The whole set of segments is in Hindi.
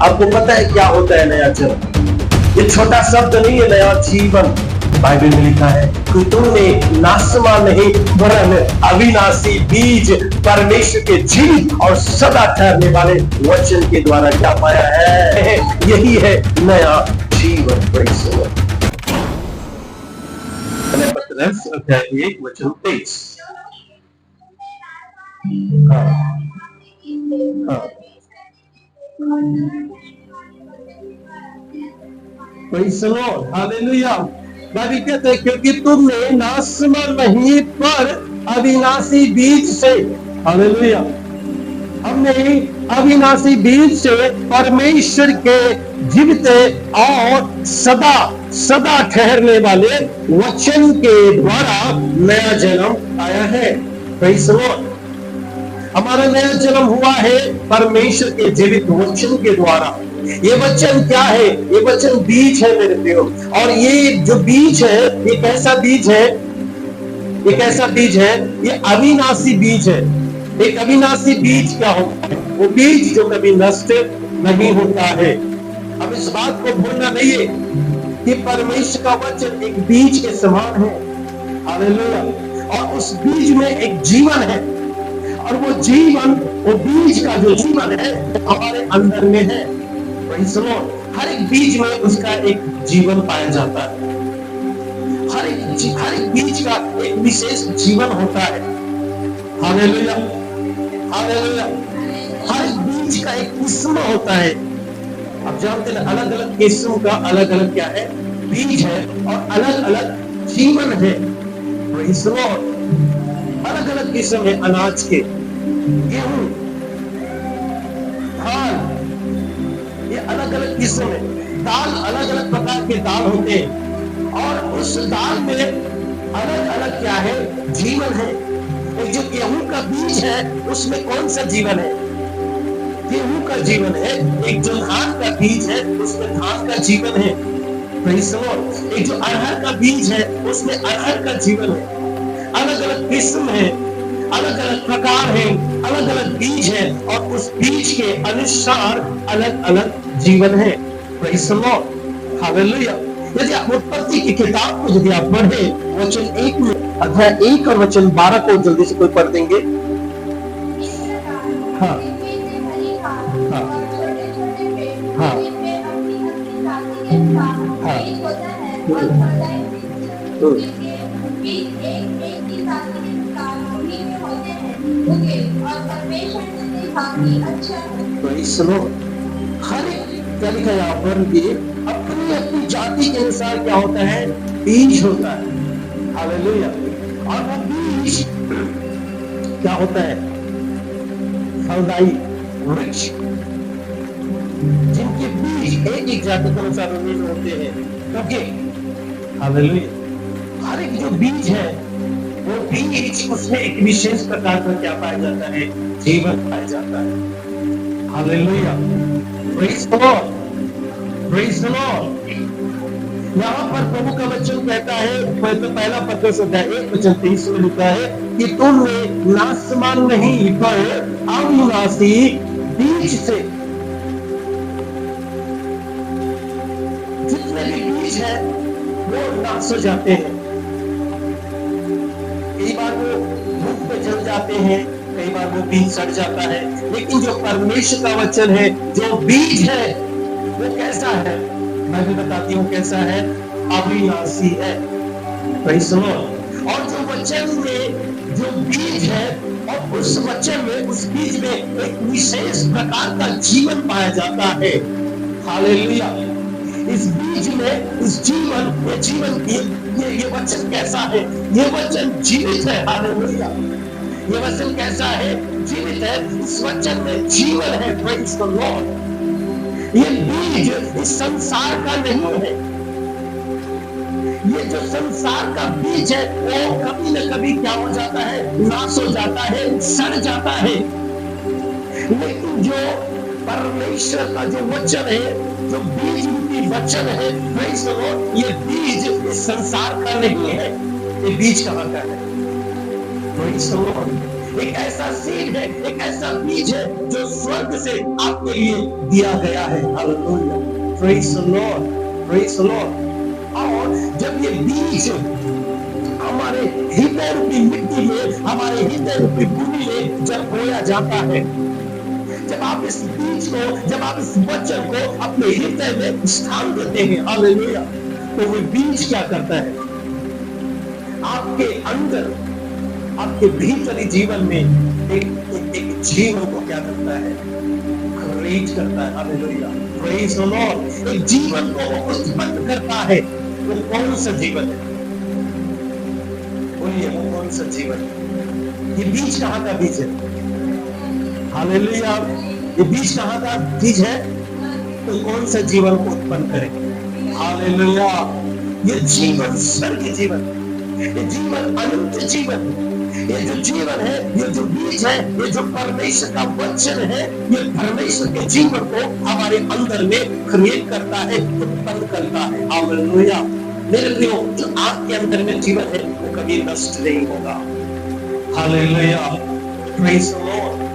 आपको पता है क्या होता है नया जन्म? ये छोटा शब्द नहीं है, नया जीवन। बाइबल में लिखा है कि तुमने नासमा नहीं वरन अविनाशी बीज परमेश्वर के जीवित और सदा ठहरने वाले वचन के द्वारा क्या पाया है। यही है नया जीवन। पत्रस अध्याय 1 वचन 23। हालेलुया। बाइबल कहते हैं क्योंकि तुमने नासमा नहीं पर अविनाशी बीज से, हालेलुया, हमने अविनाशी बीज से परमेश्वर के जीवित और सदा सदा ठहरने वाले वचन के द्वारा नया जन्म आया है। Praise the Lord. हमारा नया जन्म हुआ है परमेश्वर के जीवित वचन के द्वारा। ये वचन क्या है? ये वचन बीज है मेरे प्रियो। और ये जो बीज है, ये कैसा बीज है? ये कैसा बीज है? ये अविनाशी बीज है। एक अविनाशी बीज क्या होता है? वो बीज जो कभी नष्ट नहीं होता है। अब इस बात को भूलना नहीं है कि परमेश्वर का वचन एक बीज के समान है। हालेलुया। और उस बीज में एक जीवन है, और वो जीवन, वो बीज का जो जीवन है हमारे अंदर में है। सुनो, हर एक बीज में उसका एक जीवन पाया जाता है। हर एक बीज का एक विशेष जीवन होता है। Hallelujah, hallelujah. हर एक बीज का एक किस्म होता है। आप जानते हैं अलग अलग किस्म का अलग अलग क्या है? बीज है, और अलग अलग जीवन है। सुनो, अलग अलग किस्म है अनाज के, गेहूं, धान, ये अलग अलग किस्म है। दाल, अलग अलग प्रकार के दाल होते हैं, और उस दाल में अलग अलग क्या है? जीवन है। और जो गेहूं का बीज है उसमें कौन सा जीवन है? गेहूं का जीवन है। एक जो धान का बीज है उसमें धान का जीवन है। एक जो अरहर का बीज है उसमें अरहर का जीवन है। अलग अलग किस्म है, अलग अलग प्रकार है, अलग अलग बीज है, और उस बीज के अनुसार अलग अलग जीवन है। Praise the Lord, hallelujah. यदि आप उत्पत्ति की किताब को यदि आप पढ़े, वचन 1 में, अध्याय 1 और वचन 12 को जल्दी से कोई पढ़ देंगे। हाँ, हाँ, हाँ, हर एक क्या लिखा यहाँ पर? ये अपनी अपनी जाति के अनुसार क्या होता है? बीज होता है। हालेलुया। और वो बीज क्या होता है? फलदायी वृक्ष, जिनके बीज एक एक जाति के अनुसार होते हैं। क्योंकि हालेलुया, हर एक जो बीज है वो बीज, उसमें एक विशेष प्रकार का क्या पाया जाता है? जीवन पाया जाता है। Hallelujah, praise the Lord, praise the Lord. यहाँ पर प्रभु का वचन कहता है, पहला पत्रस अध्याय 1 वचन 23 में लिखा है कि तुमने नासमान नहीं पर अविनाशी बीज से, जितने भी बीज है वो नाश हो जाते हैं। कई बार वो धूप पे जल जाते हैं, कई बार वो बीज सड़ जाता है, लेकिन जो परमेश्वर का वचन है, जो बीज है, वो कैसा है? मैं भी बताती हूँ कैसा है। अविनाशी है। Praise the Lord. और जो वचन में जो बीज है, और उस वचन में, उस बीज में एक विशेष प्रकार का जीवन पाया जाता है। हालेलुया। इस बीज में इस जीवन, ये जीवन, ये वचन कैसा है? ये वचन जीवित है। हालेलुया। ये वचन कैसा है? जीवित है। इस वचन में जीवन है। Praise the Lord. ये बीज इस संसार का नहीं है। ये जो संसार का बीज है वो कभी न कभी क्या हो जाता है? नाश हो जाता है, सड़ जाता है। लेकिन जो परमेश्वर का जो वचन है, जो बीज रूपी वचन है, प्रेज़ द लॉर्ड, ये बीज इस संसार का नहीं है। ये बीज कहाँ का है? Praise the Lord. एक ऐसा सीड है, एक ऐसा बीज है जो स्वर्ग से आपके लिए दिया गया है। Hallelujah, praise the Lord, praise the Lord. और जब ये बीज हमारे हृदय रूपी मिट्टी में, हमारे हृदय रूपी भूमि में जब बोया जाता है, जब आप इस बीज को, जब आप इस वचन को अपने हृदय में स्थान देते हैं, हालेलुया, तो वो बीज क्या करता है? आपके अंदर, आपके भीतरी जीवन में एक जीवन को क्या करता है? क्रिएट करता है। Hallelujah, praise the Lord. एक जीवन को उत्पन्न करता है। वो कौन सा जीवन है? बोलिए, वो कौन सा जीवन है? ये बीज कहाँ का बीज है? हालेलुया, ये बीज कहाँ का बीज है? तो कौन सा जीवन को उत्पन्न करे? हालेलुया, ये जीवन स्वर्गीय जीवन, ये जीवन अनंत जीवन, ये जो जीवन है, ये जो बीज है, ये जो परमेश्वर का वचन है, ये परमेश्वर के जीवन को हमारे अंदर में क्रिएट करता है, उत्पन्न करता है। हालेलुया, मेरे प्रियो, जो आपके अंदर में जीवन है वो कभी नष्ट नहीं होगा। Hallelujah, praise the Lord.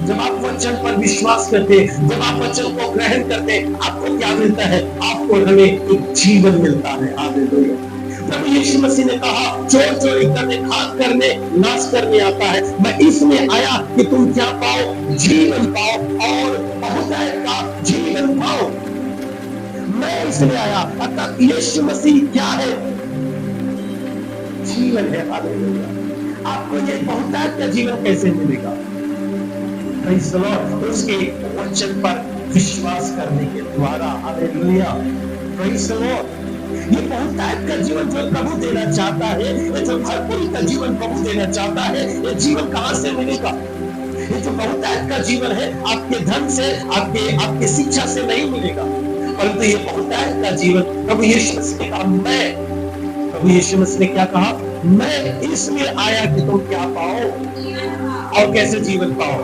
जब आप वचन पर विश्वास करते, जब आप वचन को ग्रहण करते, आपको क्या मिलता है? आपको हमें एक जीवन मिलता है। हालेलुया, प्रभु यीशु मसीह ने कहा, चोर चोरी करने, खाद करने, नाश करने आता है, मैं इसमें आया कि तुम क्या पाओ? जीवन पाओ, और बहुतायत का जीवन पाओ। मैं इसलिए आया। अर्थात यीशु मसीह क्या है? जीवन है। हालेलुया, आपको ये बहुतायत का जीवन कैसे मिलेगा? प्रेज द लॉर्ड, उसके वचन पर विश्वास करने के द्वारा। Hallelujah, praise the Lord. ये बहुतायत का जीवन जो प्रभु देना चाहता है, ये जो भरपूरी का जीवन प्रभु देना चाहता है, ये जीवन कहां से मिलेगा? ये जो बहुतायत का जीवन है, आपके धन से, आपके शिक्षा से नहीं मिलेगा, परंतु ये बहुतायत का जीवन प्रभु यीशु मसीह ने कहा, प्रभु यीशु मसीह ने क्या कहा? मैं इसलिए आया कि तुम क्या पाओ और कैसे जीवन पाओ।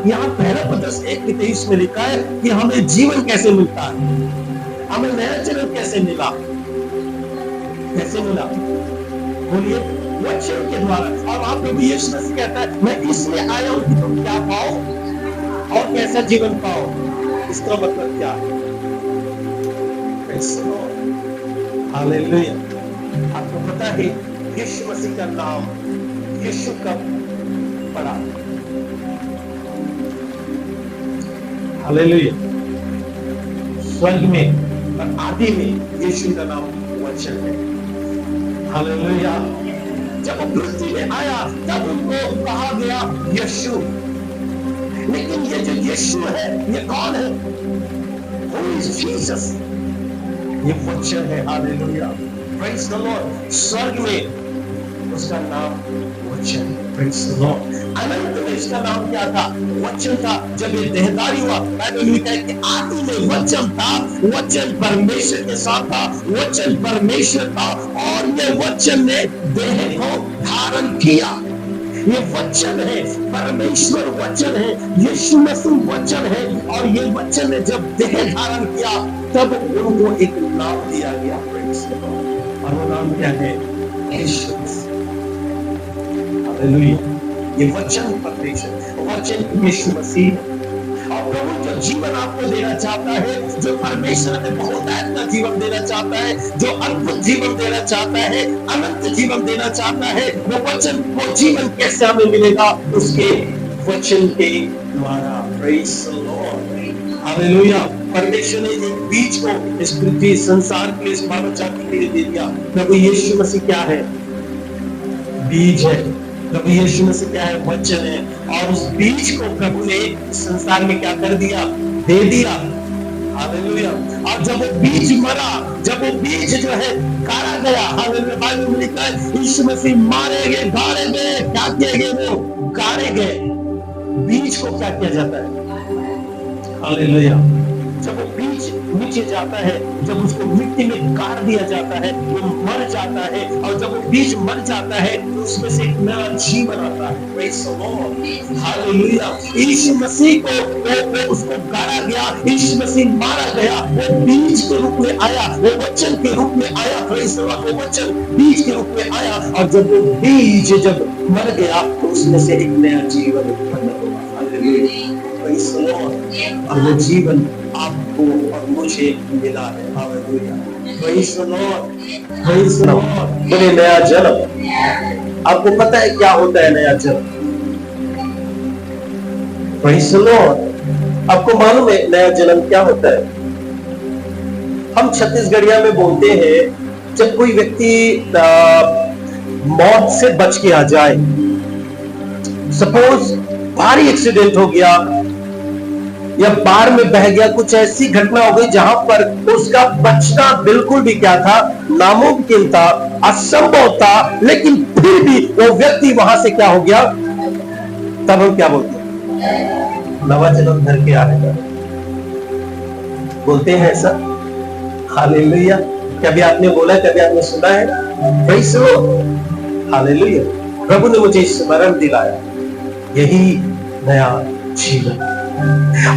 यहाँ पहला पत्रस 1:23 में लिखा है कि हमें जीवन कैसे मिलता है, हमें नया जीवन कैसे मिला? कैसे मिला? बोलिए, वचन के द्वारा। और वहां प्रभु यीशु मसीह कहता है, मैं इसलिए आया हूं कि तुम क्या पाओ और कैसा जीवन पाओ। इसका मतलब क्या है? हालेलुया, आपको पता है यीशु मसीह का नाम यीशु कब पड़ा? हालेलुया, स्वर्ग में और आदि में यीशु का नाम वचन है। हालेलुया, जब वो पृथ्वी में आया तब उनको कहा गया यीशु, लेकिन ये जो यीशु है ये कौन है? Who is Jesus? ये वचन है। Hallelujah, praise the Lord. स्वर्ग में उसका नाम वचन, प्रेज द लॉर्ड। अनंत में इसका नाम क्या था? वचन था। जब ये देहधारी हुआ, बाइबल में लिखा है कि आदि में वचन था, वचन परमेश्वर के साथ था, वचन परमेश्वर था, और ये वचन ने देह को धारण किया। ये वचन है, परमेश्वर वचन है, यीशु मसीह वचन है, और ये वचन ने जब देह धारण किया तब उनको एक नाम दिया गया, और वो नाम क्या है? यीशु मसीह। हालेलुया, ये वचन परमेश्वर, वचन यीशु मसीह। और प्रभु जो जीवन आपको देना चाहता है, जो परमेश्वर ने बहुतायत का जीवन देना चाहता है, जो अद्भुत जीवन देना चाहता है, अनंत जीवन देना चाहता है, वो वचन, वो जीवन कैसे हमें मिलेगा? उसके वचन के द्वारा। Praise the Lord, hallelujah. परमेश्वर ने एक बीज को इस पृथ्वी संसार के लिए, इस मानव जाति के लिए दे दिया। प्रभु यीशु मसीह क्या है? बीज है। प्रभु यीशु मसीह क्या है? वचन है। और उस बीज को प्रभु ने संसार में क्या कर दिया? दे दिया। हालेलुया। और जब वो बीज मरा, जब वो बीज जो है गाड़ा गया, हालेलुया, बाइबल में लिखा है यीशु मसीह मारे गए, गाड़े गए, क्या किए गए? वो गाड़े गए। बीज को क्या किया जाता है? हालेलुया। जब वो बीज नीचे जाता है, जब उसको मिट्टी में गाड़ दिया जाता है, वो मर जाता है, और जब वो बीज मर जाता है तो उसमें से एक नया जीवन आता है। Praise the Lord, hallelujah. Yeshu Masih को उसको गाड़ा गया, यीशु मसीह मारा गया, वो बीज के रूप में आया, वो वचन के रूप में आया। Praise the Lord, वो वचन बीज के रूप में आया, और जब वो बीज जब मर गया तो उसमें से एक नया जीवन उत्पन्न हुआ। हालेलुया, Praise the Lord, और वो जीवन आपको और मुझे मिला है। Hallelujah, Praise the Lord, Praise the Lord। बोले नया जन्म। आपको पता है क्या होता है नया जन्म? Praise the Lord। आपको मालूम है नया जन्म क्या होता है? हम छत्तीसगढ़िया में बोलते हैं, जब कोई व्यक्ति मौत से बच के आ जाए, सपोज भारी एक्सीडेंट हो गया या बाढ़ में बह गया, कुछ ऐसी घटना हो गई जहां पर उसका बचना बिल्कुल भी क्या था, नामुमकिन था, असंभव था, लेकिन फिर भी वो व्यक्ति वहां से क्या हो गया, तब हम क्या बोलते हैं? नवा जन्म धर के आएगा, बोलते हैं ऐसा। हालेलुया। कभी आपने बोला, कभी आपने सुना है? Praise the Lord, hallelujah. प्रभु ने मुझे स्मरण दिलाया, यही नया जीवन।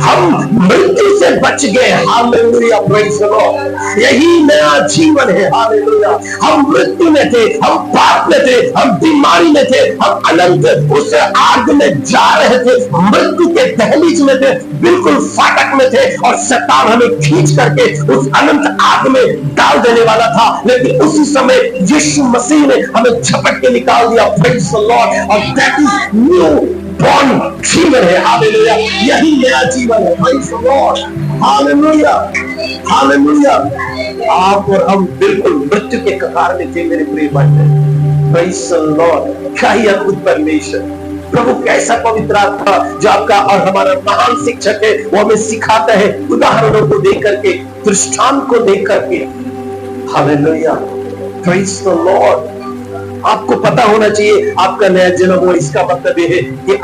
हम मृत्यु से बच गए। Hallelujah, praise the Lord. यही नया जीवन है। हालेलुया। हम मृत्यु में थे, हम पाप में थे, हम बीमारी में थे, हम अनंत उस आग में जा रहे थे, मृत्यु के दहलीज में थे, बिल्कुल फाटक में थे, और शैतान हमें खींच करके उस अनंत आग में डाल देने वाला था, लेकिन उसी समय यीशु मसीह ने हमें झपट के निकाल दिया। Praise the Lord. और दैट इज न्यू बॉर्न जीवन है। हालेलुया, यही नया जीवन है। Praise the Lord, hallelujah, hallelujah. आप और हम बिल्कुल मृत्यु के कगार में थे मेरे प्रिय भाई। प्रेज़ द लॉर्ड, क्या ही अद्भुत परमेश्वर, प्रभु कैसा पवित्र आत्मा जो आपका और हमारा महान शिक्षक है, वो हमें सिखाता है उदाहरणों को देख करके, दृष्टांत को देख करके। Hallelujah, praise the Lord. आपको पता होना चाहिए आपका नया जन्म हो, इसका मतलब यह है कि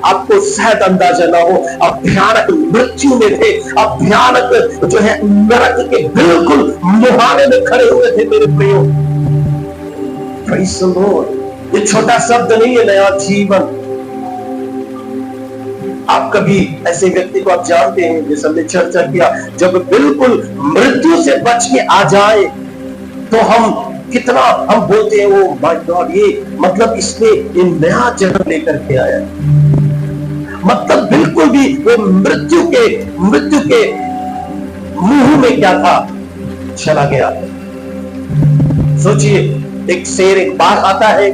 आपको शायद अंदाजा ना हो, आप भयानक मृत्यु में थे, आप भयानक जो है नरक के बिल्कुल मुहाने में खड़े हुए थे मेरे प्रियो। Praise the Lord. ये छोटा शब्द नहीं है, नया जीवन। आप कभी ऐसे व्यक्ति को आप जानते हैं, जैसे हमने चर्चा किया, जब बिल्कुल मृत्यु से बच के आ जाए तो हम कितना हम बोलते हैं, वो माय गॉड, ये मतलब इसने ये नया जन्म लेकर के आया। मतलब बिल्कुल भी वो मृत्यु के मुंह में क्या था, चला गया। सोचिए, एक शेर एक बार आता है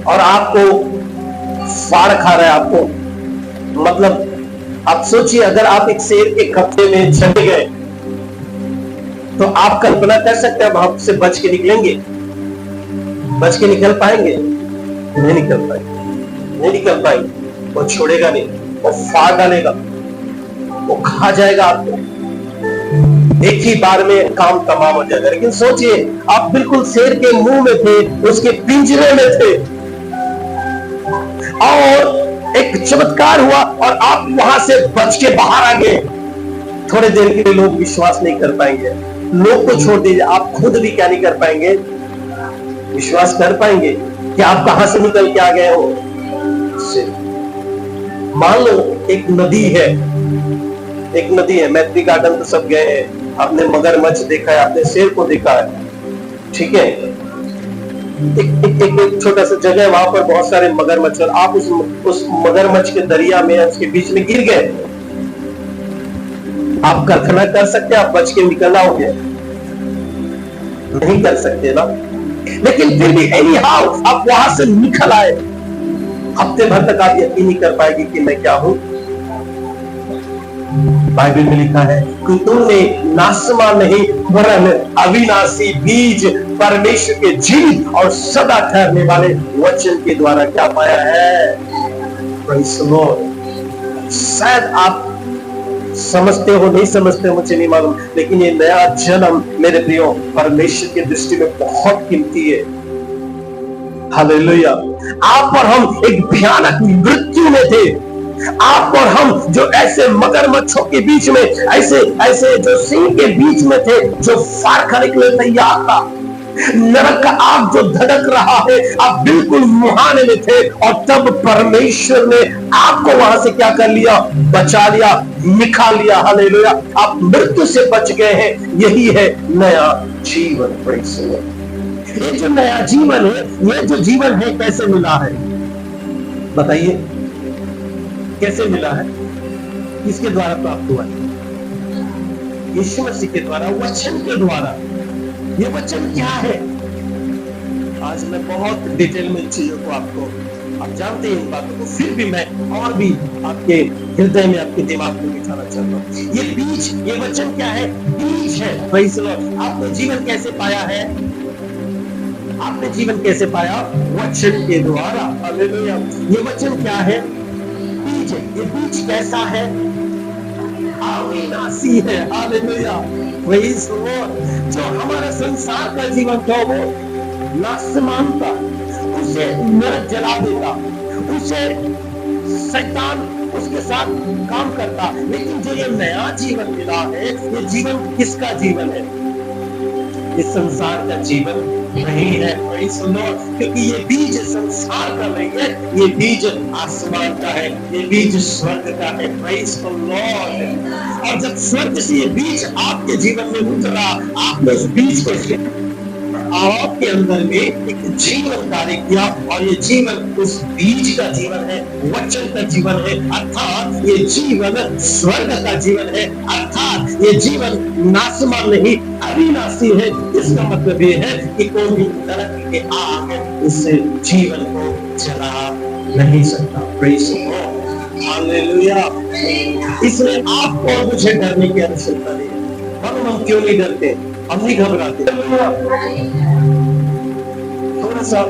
और आपको फाड़ खा रहा है आपको। मतलब आप सोचिए, अगर आप एक शेर के कब्जे में चले गए तो आप कल्पना कर सकते हैं वहां से बच के निकलेंगे? बच के निकल पाएंगे? नहीं निकल पाएंगे, नहीं निकल पाएंगे। वो छोड़ेगा नहीं, वो फाड़ डालेगा, वो खा जाएगा आपको, एक ही बार में काम तमाम हो जाएगा। लेकिन सोचिए, आप बिल्कुल शेर के मुंह में थे, उसके पिंजरे में थे, और एक चमत्कार हुआ और आप वहां से बच के बाहर आ गए। थोड़े देर के लिए लोग विश्वास नहीं कर पाएंगे, लोग को छोड़ दीजिए, आप खुद भी क्या नहीं कर पाएंगे, विश्वास कर पाएंगे कि आप कहां से निकल के आ गए हो। मान लो एक नदी है, एक नदी है, मैत्री गार्डन तो सब गए हैं, आपने मगरमच्छ देखा है, आपने शेर को देखा है, ठीक है। एक छोटा सा जगह है, वहां पर बहुत सारे मगरमच्छ, और आप उस मगरमच्छ के दरिया में, उसके बीच में गिर गए। आप कल्पना कर सकते हैं आप बच के निकल आओगे? नहीं कर सकते ना। लेकिन फिर भी एनी हाउ आप वहां से निकल आए। हफ्ते भर तक आप यकीन नहीं कर पाएंगे कि मैं क्या हूं। बाइबल में लिखा है कि तुमने नाशवान नहीं वरन अविनाशी बीज परमेश्वर के जीवित और सदा ठहरने वाले वचन के द्वारा क्या पाया है। Praise the Lord. शायद आप समझते हो, नहीं समझते हो मुझे नहीं मालूम, लेकिन ये नया जन्म मेरे प्रियो परमेश्वर की दृष्टि में बहुत कीमती है। हालेलुया। आप और हम एक भयानक मृत्यु में थे, आप और हम जो ऐसे मगरमच्छों के बीच में, ऐसे ऐसे जो सिंह के बीच में थे, जो फाड़ खाने के लिए तैयार था, नरक का आग जो धड़क रहा है, आप बिल्कुल मुहाने में थे, और तब परमेश्वर ने आपको वहां से क्या कर लिया? बचा लिया, निकाल लिया। हालेलुया! आप मृत्यु से बच गए हैं। यही है नया जीवन। Praise the Lord. ये जो नया जीवन है, ये जो जीवन है, कैसे मिला है? बताइए, कैसे मिला है? किसके द्वारा प्राप्त हुआ है? यीशु मसीह के द्वारा, वचन के द्वारा। ये वचन क्या है? आज मैं बहुत डिटेल में चीजों को आपको, आप जानते हैं इन बातों को, फिर भी मैं और भी आपके हृदय में, आपके दिमाग में बिठाना चाहता हूँ। ये बीज, ये वचन क्या है? बीज है। Praise the Lord. आपने जीवन कैसे पाया है? आपने जीवन कैसे पाया? वचन के द्वारा। हालेलुया! ये वचन क्या है? बीज है। ये बीज कैसा है? अविनाशी है। हालेलुया! Praise the Lord. जो हमारा संसार का जीवन था, वो नाशमान था, उसे नरक जला देता, उसे शैतान उसके साथ काम करता। लेकिन जो ये नया जीवन मिला है, ये जीवन किसका जीवन है? ये संसार का जीवन नहीं है। Praise the Lord. क्योंकि ये बीज संसार का नहीं है, ये बीज आसमान का है, ये बीज स्वर्ग का है। Praise the Lord. और जब स्वर्ग से ये बीज आपके जीवन में उतरा, आपने उस बीज को आपके अंदर में एक जीवन कार्य किया, और ये जीवन उस बीज का जीवन है, वचन का जीवन है। अर्थात ये जीवन स्वर्ग का जीवन है, अर्थात ये जीवन नाशमान नहीं, अविनाशी है। इसका मतलब ये है कि कोई भी नरक के आग इस जीवन को जला नहीं सकता। Praise the Lord. हालेलुया! इसलिए आपको और मुझे डरने की आवश्यकता नहीं है। हम क्यों नहीं डरते? हम नहीं घबराते। थोड़ा सा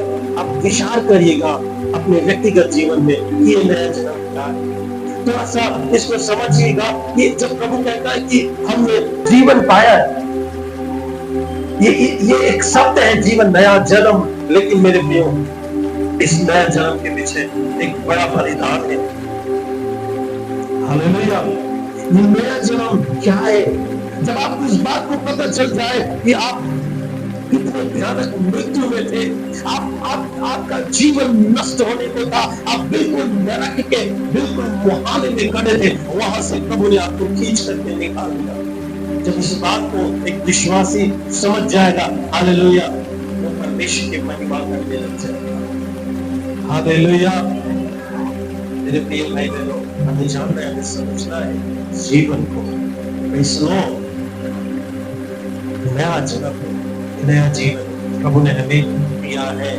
आप विचार करिएगा अपने व्यक्तिगत जीवन में कि ये नया जन्म क्या है। थोड़ा सा इसको समझिएगा कि जब प्रभु कहता है कि हमने जीवन पाया है, ये एक शब्द है, जीवन, नया जन्म। लेकिन मेरे प्रियो, इस नया जन्म के पीछे एक बड़ा बलिदान है। हालेलुया! ये नया जन्म क्या है? जब आपको इस बात को पता चल जाए कि आप कितने भयानक मृत्यु में थे, आपका जीवन नष्ट होने को था, आप बिल्कुल नरक के बिल्कुल मुहाने में खड़े थे, वहां से प्रभु ने आपको खींच करके निकाल दिया। जब इस बात को एक विश्वासी समझ जाएगा, हालेलुया, वो परमेश्वर की महिमा करने लग जाएगा। हालेलुया! मेरे प्रिय भाई बहनों, हमें जानना है, हमें समझना है जीवन को। Praise the Lord. नया जन्म, नया जीवन प्रभु ने हमें दिया है।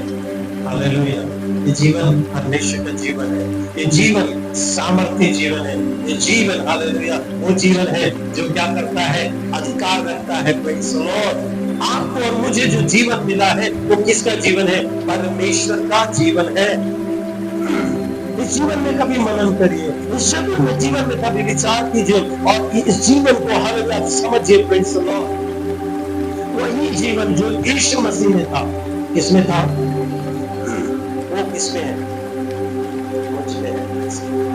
हालेलुया! ये जीवन परमेश्वर का जीवन है, ये जीवन सामर्थ्य जीवन है, ये जीवन, हालेलुया, वो जीवन है जो क्या करता है? अधिकार रखता है। Praise the Lord. आपको और मुझे जो जीवन मिला है, वो किसका जीवन है? परमेश्वर का जीवन है। इस जीवन में कभी मनन करिए, इस जीवन में कभी विचार कीजिए, और इस जीवन को हालेलुया समझिए। Praise the Lord. वही जीवन जो यीशु मसीह में था, किसमें था? वो किसमें है? मुझ में है,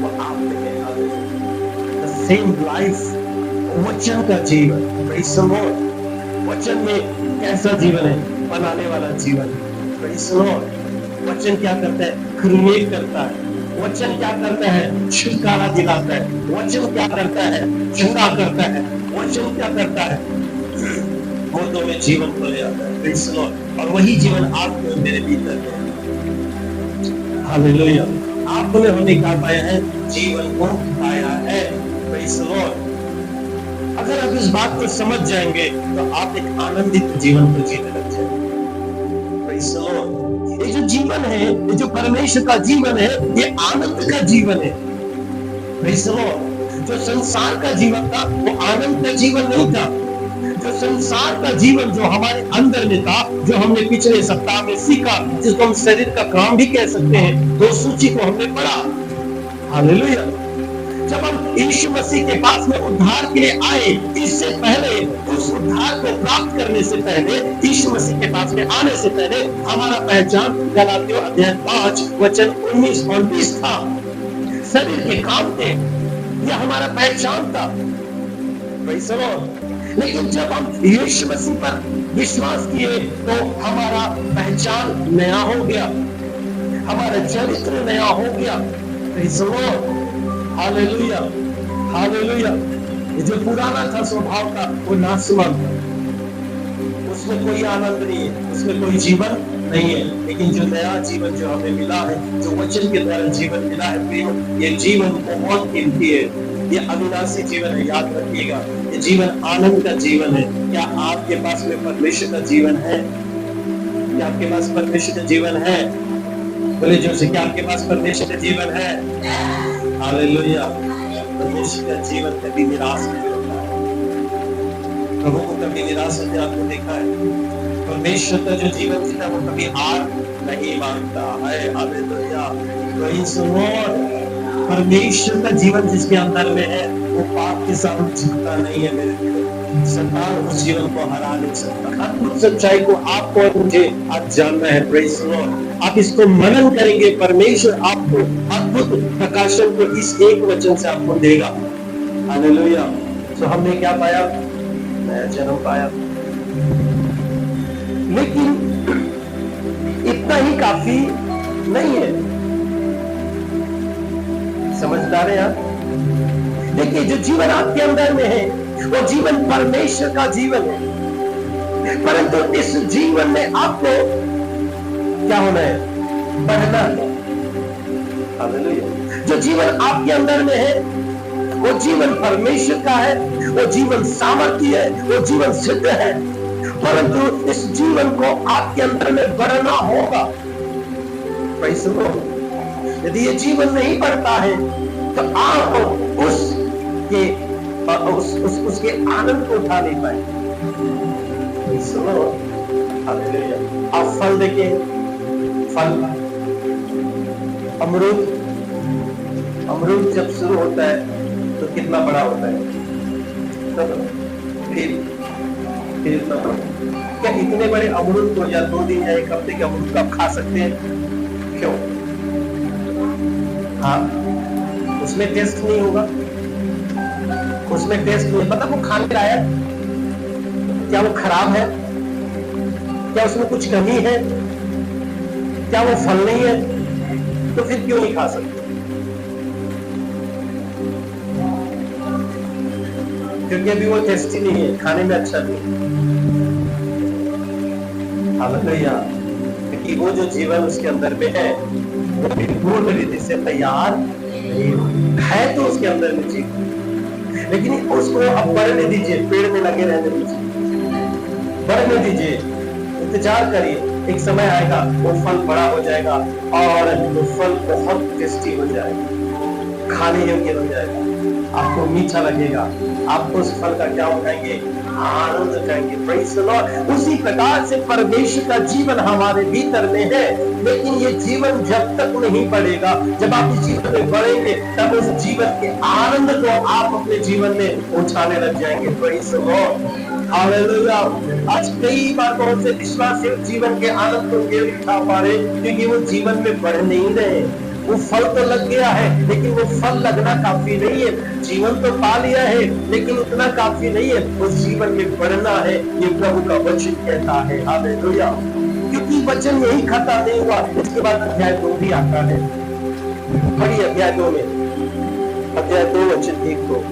वो आप में है। The same life, वचन का जीवन। Praise the Lord. वचन में कैसा जीवन है? बनाने वाला जीवन। Praise the Lord. वचन क्या करता है? क्रिएट करता है। वचन क्या करता है? छुटकारा दिलाता है। वचन क्या करता है? जिंदा करता है। वचन क्या करता है? मुर्दों में जीवन को ले आता है। Praise the Lord. और वही जीवन आपके और मेरे भीतर है। हालेलुया! आपने हमने क्या पाया है? जीवन को पाया है। Praise the Lord. अगर आप इस बात को समझ जाएंगे, तो आप एक आनंदित जीवन को जीने लग जाएंगे। Praise the Lord. ये जो जीवन है, ये जो परमेश्वर का जीवन है, ये आनंद का जीवन है। Praise the Lord. जो संसार का जीवन था, वो आनंद का जीवन नहीं था। जो संसार का जीवन जो हमारे अंदर में था, जो हमने पिछले सप्ताह में सीखा, जिसको हम शरीर का काम भी कह सकते हैं, दो सूची को हमने पढ़ा। हालेलुया! जब हम यीशु मसीह के पास में उद्धार के लिए आए, इससे पहले, उस उद्धार को प्राप्त करने से पहले, यीशु मसीह के पास में आने से पहले, हमारा पहचान गलातियों अध्याय 5 वचन 19 और 20 था। शरीर के काम थे, यह हमारा पहचान था। Praise the Lord। लेकिन जब हम यीशु मसीह पर विश्वास किए तो हमारा पहचान नया हो गया, हमारा चरित्र नया हो गया। Praise the Lord। Hallelujah, hallelujah. ये जो पुराना था स्वभाव का वो नाशवान था, उसमें कोई आनंद नहीं है, उसमें कोई जीवन नहीं है। लेकिन जो नया जीवन जो हमें मिला है, जो वचन के द्वारा जीवन मिला है प्रियो, ये जीवन बहुत कीमती है, ये अविनाशी जीवन है। याद रखिएगा, ये जीवन आनंद का जीवन है। क्या आपके पास में परमेश्वर का जीवन है? क्या आपके पास परमेश्वर का जीवन है? बोले जो से, क्या आपके पास परमेश्वर का जीवन है? हालेलुया। परमेश्वर का जीवन कभी निराश नहीं होता है, प्रभु को कभी निराश होते आपने देखा है? परमेश्वर का जो जीवन जीता वो कभी हार नहीं मानता है। Hallelujah, praise the Lord. परमेश्वर का जीवन जिसके अंदर में है वो पाप के साथ झुकता नहीं है। मेरे शैतान उस जीवन को हरा नहीं सकता। अद्भुत सच्चाई को आपको और मुझे आज जानना है। Praise the Lord. आप इसको मनन करेंगे, परमेश्वर आपको अद्भुत प्रकाशन को इस एक वचन से आपको देगा। हालेलुया। तो हमने क्या पाया? नया जन्म पाया। लेकिन इतना ही काफी नहीं है। समझदार हैं आप? देखिए, जो जीवन आपके अंदर में है वो जीवन परमेश्वर का जीवन है, परंतु इस जीवन में आपको क्या होना है? बढ़ना है। हालेलुया। जो जीवन आपके अंदर में है वो जीवन परमेश्वर का है, वो जीवन सामर्थ्य है, वो जीवन सिद्ध है, परंतु इस जीवन को आपके अंदर में बढ़ना होगा। Praise the Lord. यदि ये जीवन नहीं बढ़ता है तो आप उसके आनंद को उठा नहीं पाएंगे। Praise the Lord. हालेलुया। आप फल देखें, फल अमरूद जब शुरू होता है तो कितना बड़ा होता है, फिर इतना बड़ा। क्या इतने बड़े अमरूद को या 2 दिन या 1 हफ्ते के अमरूद को आप खा सकते हैं? क्यों? हाँ, उसमें टेस्ट नहीं होगा, उसमें टेस्ट नहीं, मतलब वो खाने लायक, क्या वो खराब है? क्या उसमें कुछ कमी है? क्या वो फल नहीं है? तो फिर क्यों नहीं खा सकते? क्योंकि अभी वो टेस्टी नहीं है, खाने में अच्छा नहीं है। हालेलुया। क्योंकि वो जो जीवन उसके अंदर में है वो भी पूर्ण रीति से तैयार है, तो उसके अंदर में जीवन, लेकिन उसको अब बढ़ने दीजिए, पेड़ में लगे रहने दीजिए, बढ़ने दीजिए, इंतजार करिए, एक समय आएगा वो फल बड़ा हो जाएगा और वो फल बहुत टेस्टी हो जाएगा, खाने योग्य हो जाएगा, आपको मीठा लगेगा, आपको उस फल का क्या उठाएंगे? आनंद उठाएंगे। Praise the Lord. उसी प्रकार से परमेश्वर का जीवन हमारे भीतर में है, लेकिन ये जीवन जब तक नहीं बढ़ेगा, जब आप इस जीवन में बढ़ेंगे तब उस जीवन के आनंद को आप अपने जीवन में उठाने लग जाएंगे। Praise the Lord. हालेलुया। आज कई बार बहुत से विश्वासी जीवन के आनंद को नहीं उठा पा रहे क्योंकि वो जीवन में बढ़ नहीं रहे। वो फल तो लग गया है लेकिन वो फल लगना काफी नहीं है। जीवन तो पा लिया है लेकिन उतना काफी नहीं है, उस जीवन में बढ़ना है, ये प्रभु का वचन कहता है। हालेलुया। क्योंकि वचन यही खत्म नहीं हुआ, इसके बाद अध्याय 2 भी आता है। पढ़िए अध्याय 2 में, अध्याय 2 वचन 1-2।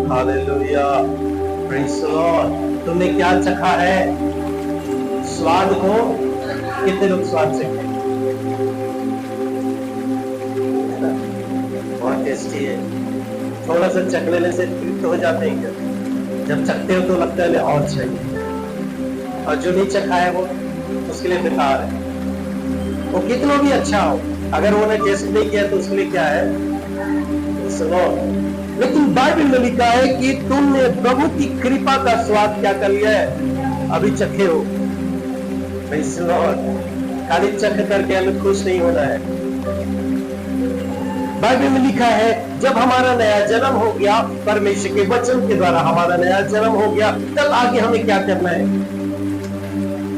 हालेलुया। Praise the Lord. तुमने क्या चखा है? स्वाद को। कितने लोग स्वाद चखे? बहुत टेस्टी है। थोड़ा सा चख लेने से तृप्त हो जाते हैं क्या? जब चखते हो तो लगता है और चाहिए, और जो नहीं चखा है वो उसके लिए बेकार है। वो कितना भी अच्छा हो, अगर उन्होंने टेस्ट नहीं किया तो उसके लिए क्या है? सुनो, लेकिन बाइबल में लिखा है कि तुमने प्रभु की कृपा का स्वाद क्या कर लिया है? अभी चखे हो। Praise the Lord. खाली चख करके हमें खुश नहीं होना है। बाइबल में लिखा है जब हमारा नया जन्म हो गया, परमेश्वर के वचन के द्वारा हमारा नया जन्म हो गया, तब आगे हमें क्या करना है?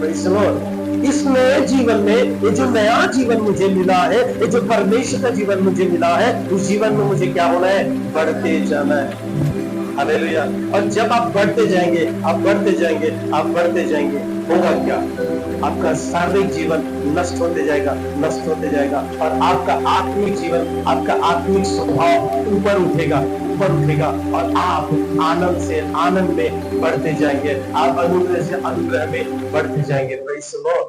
Praise the Lord. इस नए जीवन में, ये जो नया जीवन मुझे मिला है, ये जो परमेश्वर का जीवन मुझे मिला है, उस जीवन में मुझे क्या होना है? बढ़ते जाना है। हालेलुया। और जब आप बढ़ते जाएंगे, आप बढ़ते जाएंगे, आप बढ़ते जाएंगे, होगा क्या? आपका शारीरिक जीवन नष्ट होते जाएगा, नष्ट होते जाएगा, और आपका आत्मिक जीवन, आपका आत्मिक स्वभाव ऊपर उठेगा, ऊपर उठेगा, और आप आनंद से आनंद में बढ़ते जाएंगे, आप अनुग्रह से अनुग्रह में बढ़ते जाएंगे। Praise the Lord.